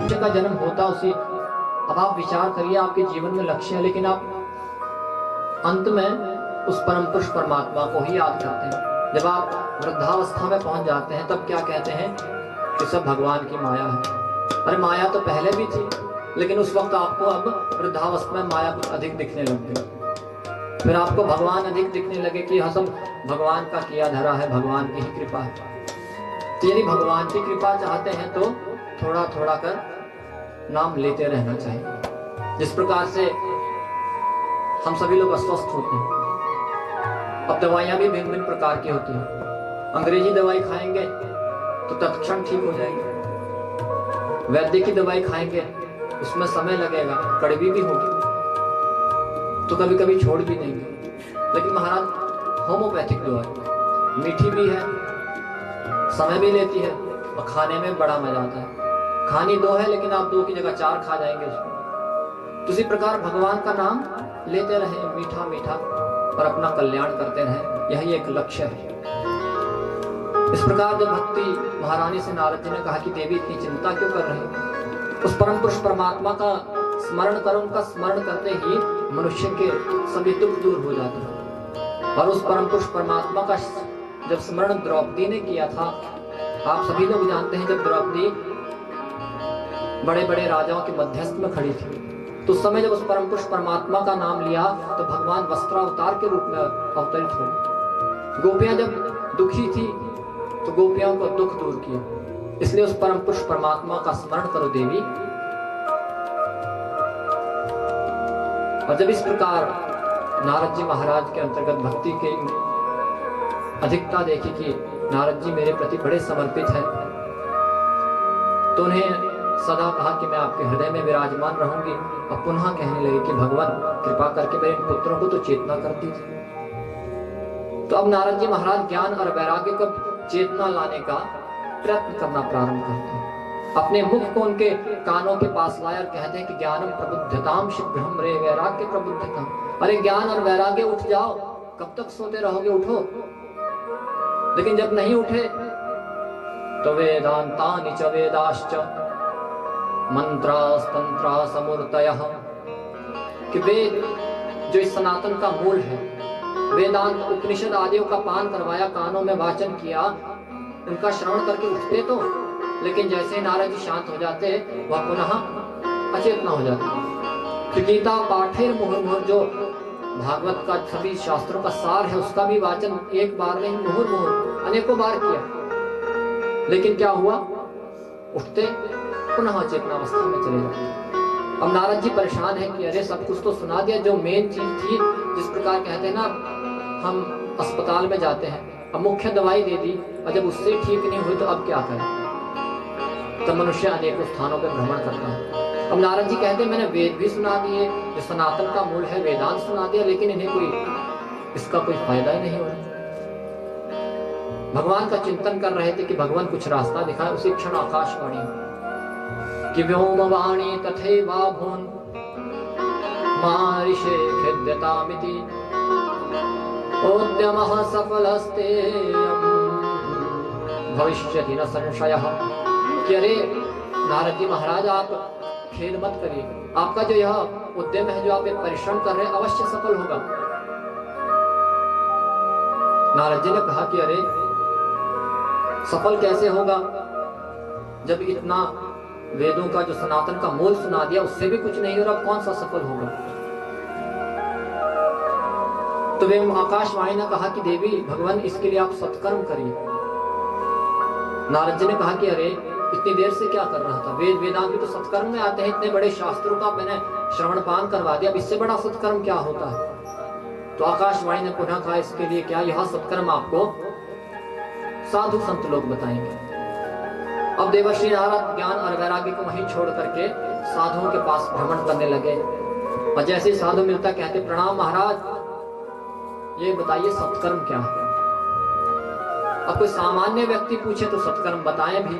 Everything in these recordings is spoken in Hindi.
मनुष्य का जन्म होता उसी, अब आप विचार करिए आपके जीवन में लक्ष्य है, लेकिन आप अंत में उस परम पुरुष परमात्मा को ही याद करते हैं। जब आप वृद्धावस्था में पहुंच जाते हैं तब क्या कहते हैं कि सब भगवान की माया है। अरे माया तो पहले भी थी, लेकिन उस वक्त आपको अब वृद्धावस्था में माया कुछ अधिक दिखने लग गई। फिर आपको भगवान अधिक दिखने लगे कि यह सब भगवान का किया धरा है, भगवान की ही कृपा है। तो यदि भगवान की कृपा चाहते हैं तो थोड़ा थोड़ा कर नाम लेते रहना चाहिए। जिस प्रकार से हम सभी लोग अस्वस्थ होते हैं, अब दवाइयां भी भिन्न भिन्न प्रकार की होती हैं। अंग्रेजी दवाई खाएंगे तो तत्क्षण ठीक हो जाएंगे, वैद्य की दवाई खाएंगे उसमें समय लगेगा, कड़वी भी होगी तो कभी कभी छोड़ भी देंगे। लेकिन महाराज होम्योपैथिक दवाई मीठी भी है, समय भी लेती है और खाने में बड़ा मजा आता है। खानी 2 है लेकिन आप 2 की जगह 4 खा जाएंगे उसको। तो इसी प्रकार भगवान का नाम लेते रहे मीठा मीठा और अपना कल्याण करते रहे, यही एक लक्ष्य है। इस प्रकार जब भक्ति महारानी से नारद जी ने कहा कि देवी इतनी चिंता क्यों कर रही हो, उस परम पुरुष परमात्मा का स्मरण करो। उनका स्मरण करते ही मनुष्य के सभी दुख दूर हो जाते हैं। और उस परम पुरुष परमात्मा का जब स्मरण द्रौपदी ने किया था, आप सभी लोग जानते हैं जब द्रौपदी बड़े बड़े राजाओं के मध्यस्थ में खड़ी थी तो उस समय जब उस परम पुरुष परमात्मा का नाम लिया तो भगवान वस्त्रावतार के रूप में अवतरित हो। गोपियां जब दुखी थी तो गोपियों को दुख दूर किया। इसलिए उस परम पुरुष परमात्मा का स्मरण करो देवी। और जब इस प्रकार नारद जी महाराज के अंतर्गत भक्ति के अधिकता देखी कि नारद जी मेरे प्रति बड़े समर्पित हैं, तो उन्हें सदा कहा कि मैं आपके हृदय में विराजमान रहूंगी। अब पुनः कहने लगे कि भगवान कृपा करके मेरे पुत्रों को तो चेतना कर दीजिए। तो अब नारद जी महाराज ज्ञान और वैराग्य को चेतना लाने का प्रयत्न करना प्रारंभ करते हैं। अपने मुख को उनके कानों के पास लाया और कहते हैं कि ज्ञानम प्रबुद्धताम शीघ्रम रे वैराग्य प्रबुद्धताम। अरे ज्ञान और वैराग्य उठ जाओ, कब तक सोते रहोगे, उठो। लेकिन जब नहीं उठे तो वेदांतानि च वेदाश्च मंत्रास्तंत्रा समूर्तयः, कि वेद जो इस सनातन का मूल है, वेदांत उपनिषद आदियों का पान करवाया, कानों में वाचन किया, उनका श्रवण करके उठते तो, लेकिन जैसे नारद जी शांत हो जाते वह पुनः अचेतना हो जाते। तो गीता पाठेर मुहुर्मुहुर, जो भागवत का सभी शास्त्रों का सार है, उसका भी वाचन एक बार नहीं मुहुर्मुहुर अनेकों बार किया। लेकिन क्या हुआ, उठते पुनः चेतनावस्था में चले जाते। अब नारद जी परेशान है कि अरे सब कुछ तो सुना दिया, जो मेन चीज थी, जिस प्रकार कहते हैं ना हम अस्पताल में जाते हैं, अब मुख्य दवाई दे दी और जब उससे ठीक नहीं हुई तो अब क्या करें। तो मनुष्य अनेकों स्थानों पर भ्रमण करता है। अब नारद जी कहते हैं मैंने वेद भी सुना दिए, जो सनातन का मूल है, वेदांत सुना दिया, लेकिन इन्हें कोई इसका कोई फायदा ही नहीं हो रहा। भगवान का चिंतन कर रहे थे कि भगवान कुछ रास्ता दिखाए। उसी क्षण आकाशवाणी कि व्योमवाणी तथैवा भून् महर्षे खिद्यतामिति उद्यमः सफलस्तेयं भविष्यति न संशयः। कि अरे नारद जी महाराज आप खेद मत करिए, आपका जो यह उद्यम है, जो आप एक परिश्रम कर रहे हैं, अवश्य सफल होगा। नारद जी ने कहा कि अरे सफल कैसे होगा, जब इतना वेदों का जो सनातन का मूल सुना दिया उससे भी कुछ नहीं हो रहा, कौन सा सफल होगा। तो वे आकाशवाणी ने कहा कि देवी भगवान इसके लिए आप सत्कर्म करिए। नारद जी ने कहा कि अरे इतनी देर से क्या कर रहा था, वेद वेदांत भी तो सत्कर्म में आते हैं, इतने बड़े शास्त्रों का मैंने श्रवण पान करवा दिया, अब इससे बड़ा सत्कर्म क्या होता है। तो आकाशवाणी ने पुनः कहा इसके लिए क्या, यह सत्कर्म आपको साधु संत लोग बताएंगे। अब देवर्षि नारद ज्ञान और वैराग्य को वहीं छोड़ करके साधुओं के पास भ्रमण करने लगे। और जैसे साधु मिलता कहते प्रणाम महाराज, ये बताइए सत्कर्म क्या है। अब कोई सामान्य व्यक्ति पूछे तो सत्कर्म बताएं भी।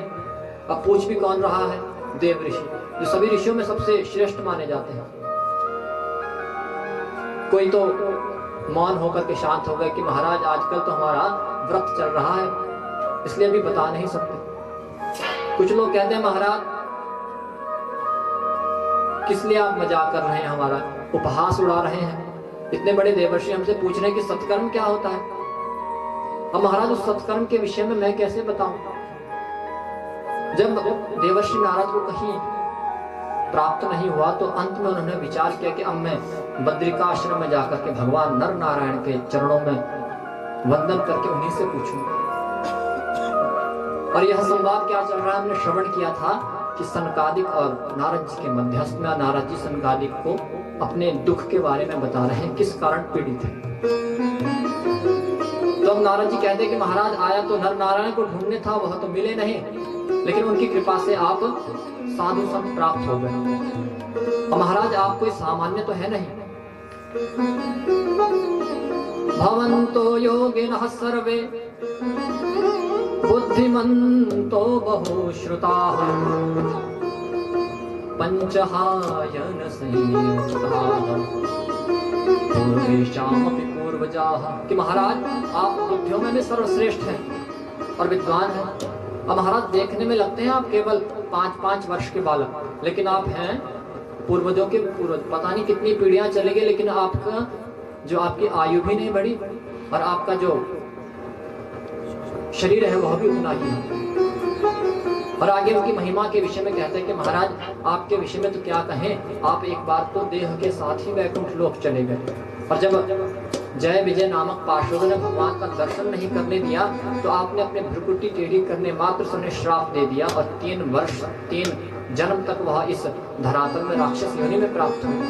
अब पूछ भी कौन रहा है, देव ऋषि, जो सभी ऋषियों में सबसे श्रेष्ठ माने जाते हैं। कोई तो मौन होकर के शांत हो गए कि महाराज आजकल तो हमारा व्रत चल रहा है, इसलिए अभी बता नहीं सकते। कुछ लोग कहते हैं महाराज किस लिए आप मजाक कर रहे हैं, हमारा उपहास उड़ा रहे हैं? इतने बड़े देवर्षि हमसे पूछ रहे हैं कि सत्कर्म क्या होता है। अब महाराज उस सत्कर्म के विषय में मैं कैसे बताऊं? जब देवर्षि नारद को कहीं प्राप्त नहीं हुआ तो अंत में उन्होंने विचार किया कि अब मैं बद्रिकाश्रम में जाकर के भगवान नर नारायण के चरणों में वंदन करके उन्हीं से पूछूं। और यह संवाद क्या चल रहा है, हमने श्रवण किया था कि सनकादिक और नारद जी के मध्यस्थ में नारद जी सनकादिक को अपने दुख के बारे में बता रहे हैं, किस कारण पीड़ित है। तो अब नारद जी कहते हैं कि महाराज आया तो नर नारायण को ढूंढने था, वह तो मिले नहीं, लेकिन उनकी कृपा से आप साधु संत प्राप्त हो गए। और महाराज आप कोई सामान्य तो है नहीं। भवन्तो योगिनः सर्वे बुद्धिमन्तो बहुश्रुताः पंचहायन संयुक्ताः पूर्वेशामपि पूर्वजाः। कि महाराज आप बुद्धियों में भी सर्वश्रेष्ठ हैं और विद्वान हैं। अब महाराज देखने में लगते हैं आप केवल 5-5 वर्ष के बालक, लेकिन आप हैं पूर्वजों के पूर्वज। पता नहीं कितनी पीढ़ियां चली गई, लेकिन आपका जो आपकी आयु भी नहीं बढ़ी और आपका जो शरीर है वह भी उतना ही है। और आगे उनकी महिमा के विषय में कहते हैं कि महाराज आपके विषय में तो क्या कहें, आप एक बार तो देह के साथ ही वैकुंठ लोक चले गए। और जब जय विजय नामक पार्षदों ने भगवान का दर्शन नहीं करने दिया तो आपने अपने भ्रुकुटी टेढ़ी करने मात्र से उन्हें श्राप दे दिया और 3 वर्ष 3 जन्म तक वह इस धरातल में राक्षस योनि में प्राप्त हुए।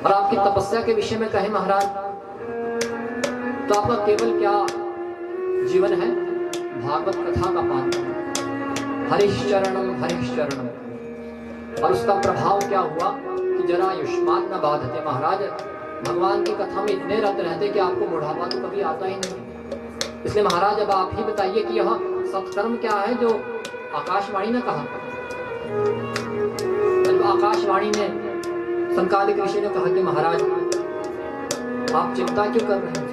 और आपकी तपस्या के विषय में कहे महाराज तो आपका केवल क्या जीवन है, भागवत कथा का पान, हरिश्चरणम हरिश्चरणम। और उसका प्रभाव क्या हुआ कि जरा युष्मान न बाधते। महाराज भगवान की कथा में इतने रत रहते कि आपको बुढ़ापा तो कभी आता ही नहीं। इसलिए महाराज अब आप ही बताइए कि यह सत्कर्म क्या है जो आकाशवाणी ने कहा। आकाशवाणी ने संकालिक ऋषि ने कहा कि महाराज आप चिंता क्यों कर रहे हैं,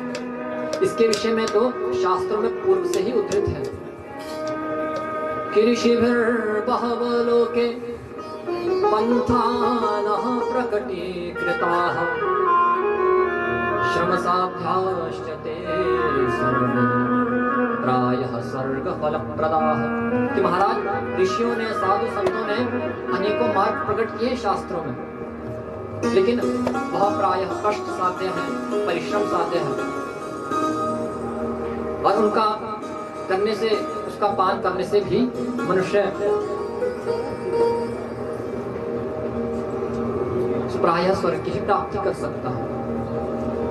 इसके विषय में तो शास्त्रों में पूर्व से ही उद्धृत है कि ऋषिभिर्बहवो लोके पंथानः प्रकटीकृताः श्रमसाध्याश्च ते सर्वे प्रायः सर्गफलप्रदाः। कि महाराज ऋषियों ने साधु संतों ने अनेकों मार्ग प्रकट किए शास्त्रों में, लेकिन वह प्रायः कष्ट साध्य है, परिश्रम साध्य है और उनका करने से, उसका पान करने से भी मनुष्य प्रायः स्वर्ग की ही प्राप्ति कर सकता है।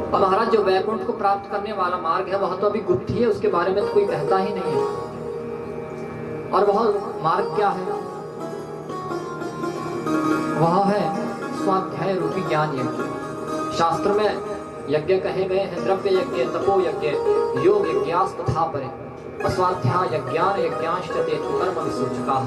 और महाराज जो वैकुंठ को प्राप्त करने वाला मार्ग है वह तो अभी गुप्त ही है, उसके बारे में तो कोई कहता ही नहीं है। और वह मार्ग क्या है, वह है स्वाध्याय रूपी ज्ञान यज्ञ। शास्त्र में यज्ञ कहे गए हैं द्रव्य यज्ञ, तपो यज्ञ, योग यज्ञास तथा परे, अस्वाध्याय यज्ञान यज्ञांश्च तेतु कर्म विसूचकाः।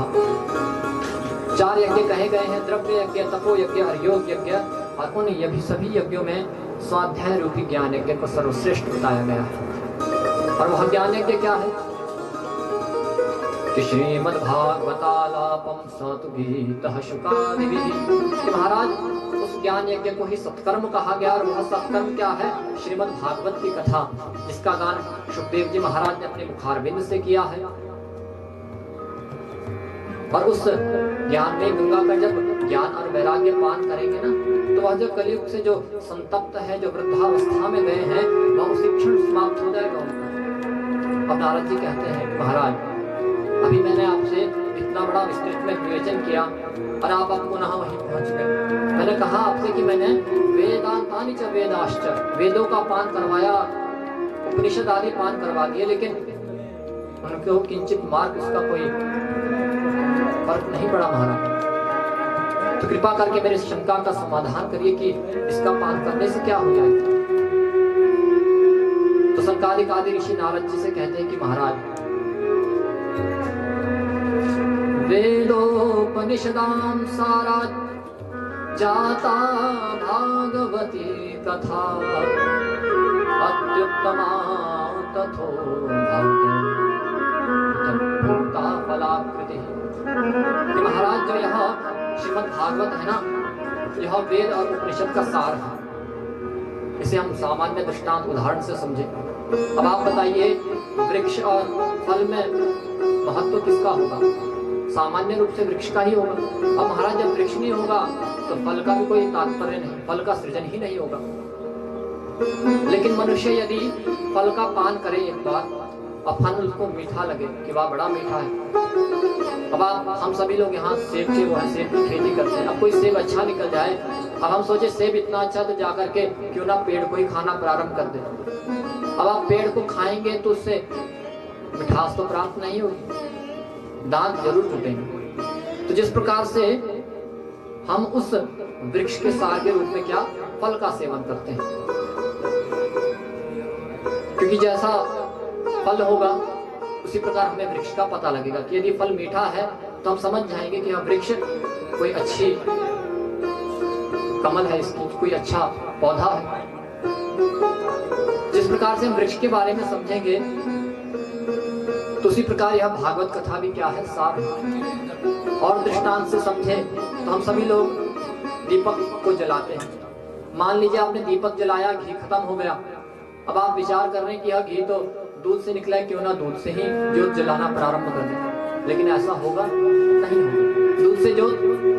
4 यज्ञ कहे गए हैं, द्रव्य यज्ञ, तपो यज्ञ और योग यज्ञ। और उन सभी यज्ञों में स्वाध्याय रूपी ज्ञान यज्ञ को सर्वश्रेष्ठ बताया गया है। और वह ज्ञान यज्ञ क्या है कि श्रीमद्भागवतालापम सतु गीतः शुकादिभिः। महाराज उस ज्ञान यज्ञ को ही सत्कर्म कहा गया। और वह सत्कर्म क्या है, श्रीमद् भागवत की कथा, जिसका गान सुखदेव जी महाराज ने अपने मुखारविंद से किया है। और उस ज्ञान में गंगा का जब ज्ञान और वैराग्य पान करेंगे ना तो वह जो कलयुग से जो संतप्त है, जो वृद्धावस्था में गए हैं, वह उसी क्षण समाप्त हो जाएगा उनका। अब नारद जी कहते हैं कि महाराज अभी मैंने आपसे इतना बड़ा विस्तृत में विवेचन किया और आप पुनः वहीं पहुंच गए। मैंने कहा आपसे कि मैंने वेदांतानि च वेदाश्च, वेदों का पान करवाया, उपनिषद आदि पान करवा दिए, लेकिन उनको किंचित मार्ग उसका कोई फर्क नहीं पड़ा महाराज। तो कृपा करके मेरे शंका का समाधान करिए कि इसका पान करने से क्या हो जाएगा। तो संकालिक आदि ऋषि नारद जी से कहते हैं कि महाराज वेदोपनिषदां सारा जाता भागवती कथा अत्युत्तमा तथो भूता फलाकृति। महाराज जो यह श्रीमद् भागवत है ना, यह वेद और उपनिषद का सार है। इसे हम सामान्य दृष्टांत उदाहरण से समझें। अब आप बताइए, वृक्ष और फल में महत्व किसका होगा? सामान्य रूप से वृक्ष का ही होगा। अब महाराज जब वृक्ष नहीं होगा तो फल का भी कोई तात्पर्य नहीं, फल का सृजन ही नहीं होगा। लेकिन मनुष्य यदि फल का पान करे एक बार और फल उसको मीठा लगे कि वाह बड़ा मीठा है। अब हम सभी लोग यहाँ सेब के वो है, सेब की खेती करते हैं। अब कोई सेब अच्छा निकल जाए, अब हम सोचे सेब इतना अच्छा तो जाकर के क्यों ना पेड़ को ही खाना प्रारंभ कर दे। अब आप पेड़ को खाएंगे तो उससे मिठास तो प्राप्त नहीं होगी, दांत जरूर टूटेंगे। तो जिस प्रकार से हम उस वृक्ष के सार के रूप में क्या फल का सेवन करते हैं, क्योंकि जैसा फल होगा उसी प्रकार हमें वृक्ष का पता लगेगा कि यदि फल मीठा है तो हम समझ जाएंगे कि यह वृक्ष कोई अच्छी कमल है, इसकी कोई अच्छा पौधा है। जिस प्रकार से हम वृक्ष के बारे में समझेंगे तो उसी प्रकार यह भागवत कथा भी क्या है, सार है। और दृष्टांत से समझे तो हम सभी लोग दीपक को जलाते हैं। मान लीजिए आपने दीपक जलाया, घी खत्म हो गया। अब आप विचार कर रहे हैं कि यह घी तो दूध से निकला है, क्यों ना दूध से ही ज्योत जलाना प्रारंभ कर दें। लेकिन ऐसा होगा नहीं होगा। दूध से ज्योत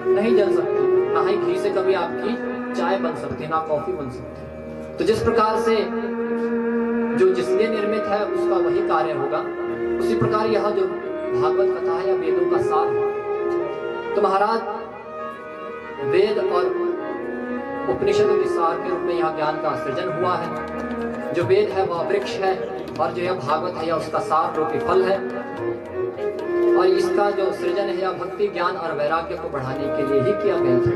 नहीं जल सकती, ना ही घी से कभी आपकी चाय बन सकती है, ना कॉफी बन सकती है। तो जिस प्रकार से जो जिसलिए निर्मित है उसका वही कार्य होगा, उसी प्रकार यह जो भागवत कथा है या वेदों का सार है। तो महाराज वेद और उपनिषद के सार के रूप में यह ज्ञान का सृजन हुआ है। जो वेद है वह वृक्ष है और जो यह भागवत है यह उसका सार रूपी फल है। और इसका जो सृजन है यह भक्ति, ज्ञान और वैराग्य को बढ़ाने के लिए ही किया गया था।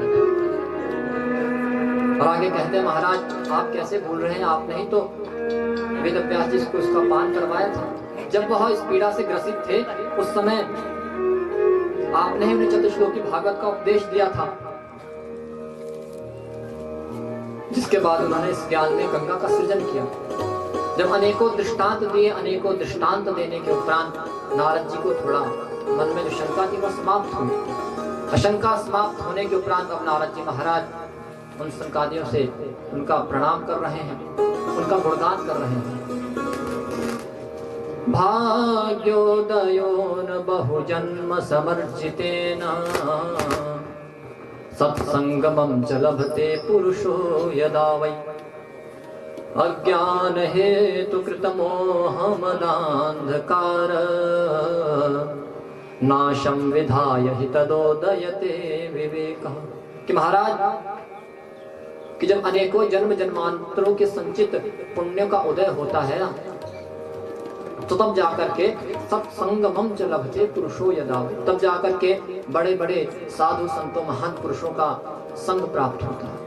और आगे कहते हैं महाराज आप कैसे भूल रहे हैं, आपने ही तो वेद व्यास जी को इसका पान करवाया था। जब वह इस पीड़ा से ग्रसित थे उस समय आपने ही उन्हें चतुश्लोकी भागवत का उपदेश दिया था, जिसके बाद उन्होंने इस ज्ञान में गंगा का सृजन किया। जब अनेकों दृष्टांत दिए, अनेकों दृष्टांत देने के उपरांत नारद जी को थोड़ा मन में जो शंका थी वह समाप्त हुई। आशंका समाप्त होने के उपरांत अब नारद जी महाराज उन संकादियों से उनका प्रणाम कर रहे हैं, उनका गुणगान कर रहे हैं। भाग्योदयो न बहुजन्म समर्जितेन सत्संगमं च लभते पुरुषो यदा वै अज्ञान हेतु कृतमोहमदान्धकार नाशं विधाय हि तदोदयते विवेकः। कि महाराज कि जब अनेकों जन्म जन्मांतरों के संचित पुण्य का उदय होता है ना, तो तब जाकर के सत्संगमं च लभते पुरुषो यदा वै, तब जाकर के बड़े बड़े साधु संतों महान पुरुषों का संग प्राप्त होता है।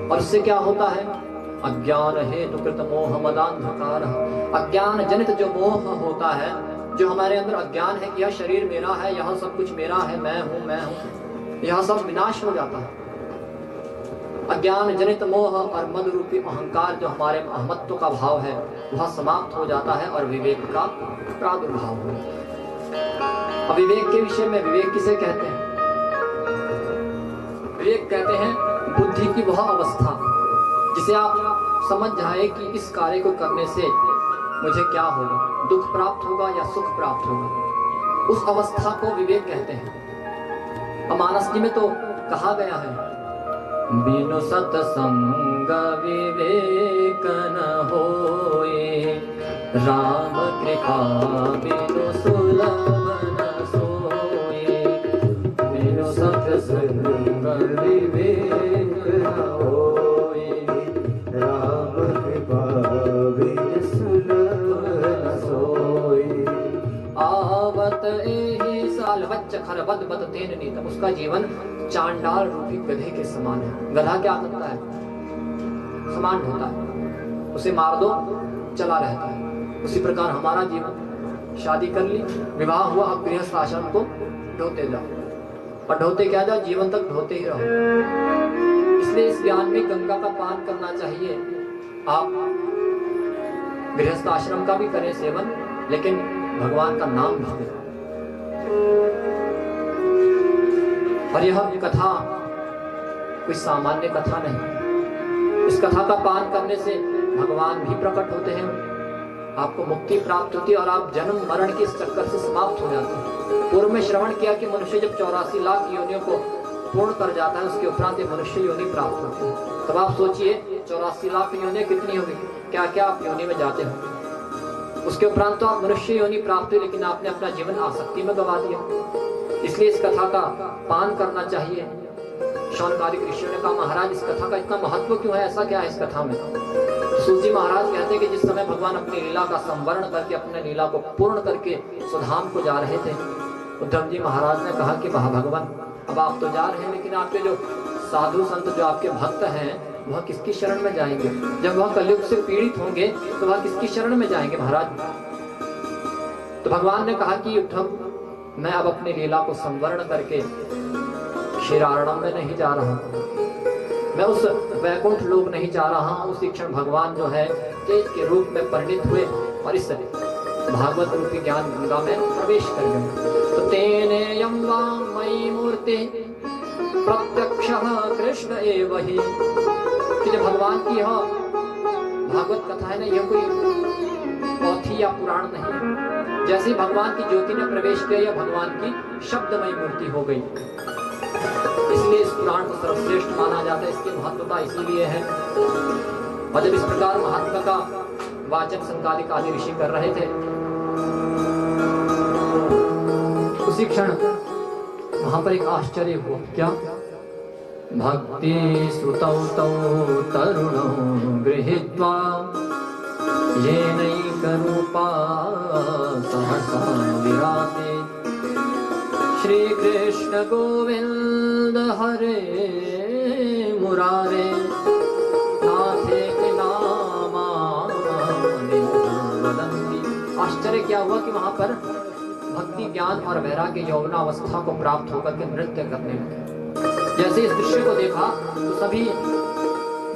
और इससे क्या होता है? अज्ञान हेतु कृत मोह मदांधकार। अज्ञान जनित जो मोह होता है, जो हमारे अंदर अज्ञान है कि यह शरीर मेरा है, यह सब कुछ मेरा है, मैं हूँ, यह सब विनाश हो जाता है। अज्ञान जनित मोह और मद रूपी अहंकार जो हमारे अहमत्व का भाव है वह समाप्त हो जाता है और विवेक का प्रादुर्भाव हो जाता है। अब विवेक के विषय में विवेक किसे कहते हैं? विवेक कहते हैं बुद्धि की वह अवस्था जिसे आप समझ जाए कि इस कार्य को करने से मुझे क्या होगा, दुख प्राप्त होगा या सुख प्राप्त होगा, उस अवस्था को विवेक कहते हैं। मानस जी में तो कहा गया है बिनु सत्संग विवेक न होए, राम कृपा बिनु सुलभ न सोए। बिनु सत्संग विवेक न होए, राम कृपा बिनु सुलभ न सोए। आवत एहि साल बच्च खर बद बद तेन नीतम। उसका जीवन चांडाल रूपी गधे के समान है। गधा क्या करता है? समान होता है, उसे मार दो चला रहता है। उसी प्रकार हमारा जीवन, शादी कर ली, विवाह हुआ, अब गृहस्थ आश्रम को ढोते जाओ और ढोते क्या जाओ, जीवन तक ढोते ही रहो। इसलिए इस ज्ञान में गंगा का पान करना चाहिए। आप गृहस्थ आश्रम का भी करें सेवन, लेकिन भगवान का नाम भी लें। और यह कथा कोई सामान्य कथा नहीं। इस कथा का पान करने से भगवान भी प्रकट होते हैं, आपको मुक्ति प्राप्त होती है और आप जन्म मरण के इस चक्कर से समाप्त हो जाते हैं। पूर्व में श्रवण किया कि मनुष्य जब 84 लाख योनियों को पूर्ण कर जाता है उसके उपरांत ये मनुष्य योनि प्राप्त होती है। तब आप सोचिए 84 लाख योनियां कितनी होगी, क्या क्या आप योनि में जाते हो। उसके उपरांत तो आप मनुष्य योनि प्राप्त हुई, लेकिन आपने अपना जीवन आसक्ति में गवा दिया। इसलिए इस कथा का पान करना चाहिए। शौनकादिक ऋषियों ने कहा महाराज इस कथा का इतना महत्व क्यों है, ऐसा क्या है इस कथा में। सूत जी महाराज कहते हैं कि जिस समय भगवान अपनी लीला का संवरण करके अपने लीला को पूर्ण करके सुधाम को जा रहे थे, उद्धव जी महाराज ने कहा कि भगवान अब आप तो जा रहे हैं, लेकिन आपके जो साधु संत जो आपके भक्त हैं वह किसकी शरण में जाएंगे। जब वह कलयुग से पीड़ित होंगे तो वह किसकी शरण में जाएंगे महाराज। तो भगवान ने कहा कि उद्धव मैं अब अपनी लीला को संवरण करके क्षीरारणम में नहीं जा रहा हूं, मैं उस वैकुंठ लोक नहीं जा रहा हूं। उसी क्षण भगवान जो है तेज के रूप में परिणित हुए और इस भागवत रूपी ज्ञान गंगा में प्रवेश कर गए। तो तेने यम वांगमयी मूर्ति प्रत्यक्षः कृष्ण एव हि, कि जब भगवान की यह भागवत कथा है ना, यह कोई पोथी या पुराण नहीं है। जैसे ही भगवान की ज्योति ने प्रवेश किया यह भगवान की शब्दमयी मूर्ति हो गई। इसलिए इस पुराण को सर्वश्रेष्ठ माना जाता है। इसकी महत्वता इसीलिए है। और जब इस प्रकार महात्मा का वाचन संकालिक आदि ऋषि कर रहे थे, उसी क्षण वहां पर एक आश्चर्य हुआ। क्या? भक्ति सुतौ तौ तरुणौ गृहीत्वा येनैकरूपा सहसा विराते श्री कृष्ण गोविंद हरे मुरारे नाथे वदंती। आश्चर्य क्या हुआ कि वहां पर भक्ति ज्ञान और वैराग्य यौवनावस्था को प्राप्त होकर के नृत्य करने लगे। जैसे इस दृश्य को देखा तो सभी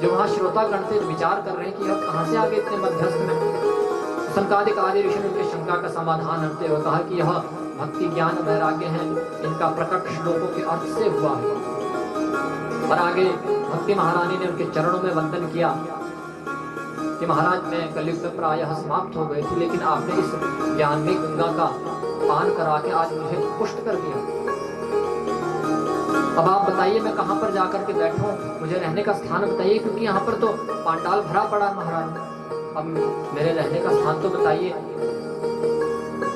जो वहां श्रोतागण थे विचार कर रहे हैं कि अब कहां से आगे इतने मध्यस्थ में। संकादिक आदि ऋषि ने उनकी शंका का समाधान करते हुए कहा कि यह भक्ति ज्ञान वैराग्य है, इनका प्रकट श्लोकों के अर्थ से हुआ है। और आगे भक्ति महारानी ने उनके चरणों में वंदन किया कि महाराज मैं कलयुग में प्रायः समाप्त हो गए थे, लेकिन आपने इस ज्ञान में गंगा का पान करा के आज मुझे पुष्ट कर दिया। अब आप बताइए मैं कहां पर जाकर के बैठूं, मुझे रहने का स्थान बताइए, क्योंकि यहाँ पर तो पांडाल भरा पड़ा महाराज। अब मेरे रहने का स्थान तो बताइए।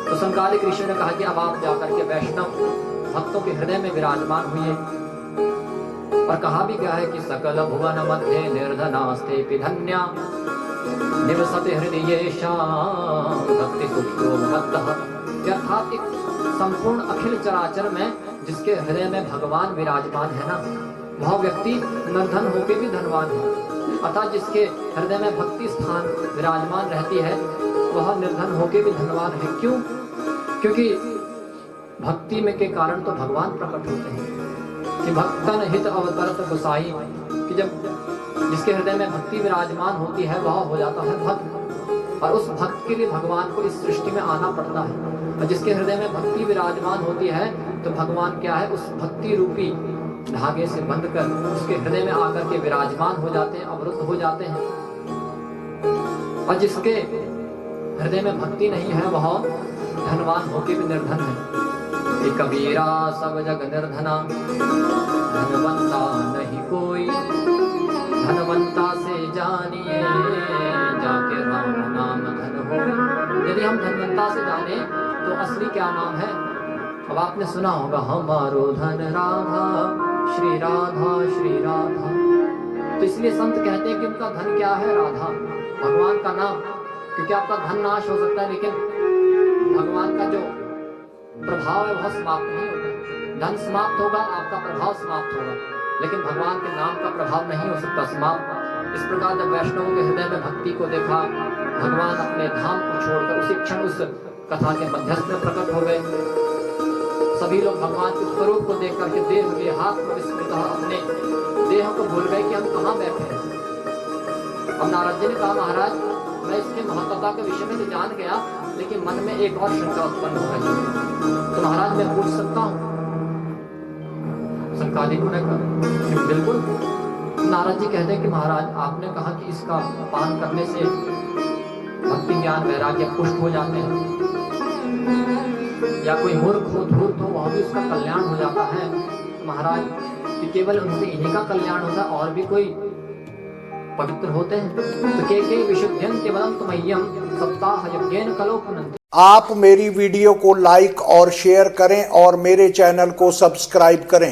तो संकालिक ऋषि ने कहा कि अब आप जाकर के वैष्णव भक्तों के हृदय में विराजमान हुए। और कहा भी गया है कि सकल भुवन मध्य निर्धनास्ते पिधन्या निवसते हृदयेषां भक्ति सुखो भक्तः। अर्थात एक संपूर्ण अखिल चराचर में जिसके हृदय में भगवान विराजमान है ना, वह व्यक्ति निर्धन होके भी धनवान है। अर्थात जिसके हृदय में भक्ति स्थान विराजमान रहती है वह निर्धन होके भी धनवान है। क्यों? क्योंकि भक्ति में के कारण तो भगवान प्रकट होते हैं कि भक्तन हित अवतरत गोसाई, कि जब जिसके हृदय में भक्ति विराजमान होती है वह हो जाता है भक्त। और उस भक्त के लिए भगवान को इस सृष्टि में आना पड़ता है। और जिसके हृदय में भक्ति विराजमान होती है तो भगवान क्या है, उस भक्ति रूपी धागे से बंधकर उसके हृदय में आकर के विराजमान हो जाते हैं, अवरुद्ध हो जाते हैं। और जिसके हृदय में भक्ति नहीं है वह धनवान होके भी निर्धन है। कबीरा सब जग निर्धना धनवंता नहीं कोई, धनवंता से जानिए जाके राम नाम धन हो। यदि हम धनवंता से जाने तो असली क्या नाम है? अब आपने सुना होगा हमारो धन राधा श्री राधा श्री राधा। तो इसलिए संत कहते हैं कि उनका धन क्या है? राधा, भगवान का नाम। क्योंकि आपका धन नाश हो सकता है लेकिन भगवान का जो प्रभाव है वह समाप्त नहीं होगा। धन समाप्त होगा, आपका प्रभाव समाप्त होगा, लेकिन भगवान के नाम का प्रभाव नहीं हो सकता समाप्त। इस प्रकार जब वैष्णवों के हृदय में भक्ति को देखा, भगवान अपने धाम को छोड़कर उसी क्षण उस कथा के मध्यस्थ में प्रकट हो गए। सभी लोग भगवान के स्वरूप को देख करके देह के हाथ में विस्मृत अपने देह को भूल गए कि हम कहाँ बैठे हैं। अब नारद जी ने कहा महाराज मैं इसके महत्वता के विषय में तो जान गया, लेकिन मन में एक और शंका उत्पन्न हो रही है, तो महाराज मैं पूछ सकता हूँ? संकादिक ने कहा बिल्कुल। नारद जी कहते हैं कि महाराज आपने कहा कि इसका पान करने से भक्ति ज्ञान वैराग्य पुष्ट हो जाते हैं, या कोई मूर्ख हो धूर्त हो वह भी उसका कल्याण हो जाता है। महाराज कि केवल उनसे इन्हीं का कल्याण होता है और भी कोई पवित्र होते हैं? तो के विशुद्ध्यंते वदन्तु मह्यम सप्ताह यज्ञेन कलो पुनन्ति। आप मेरी वीडियो को लाइक और शेयर करें और मेरे चैनल को सब्सक्राइब करें।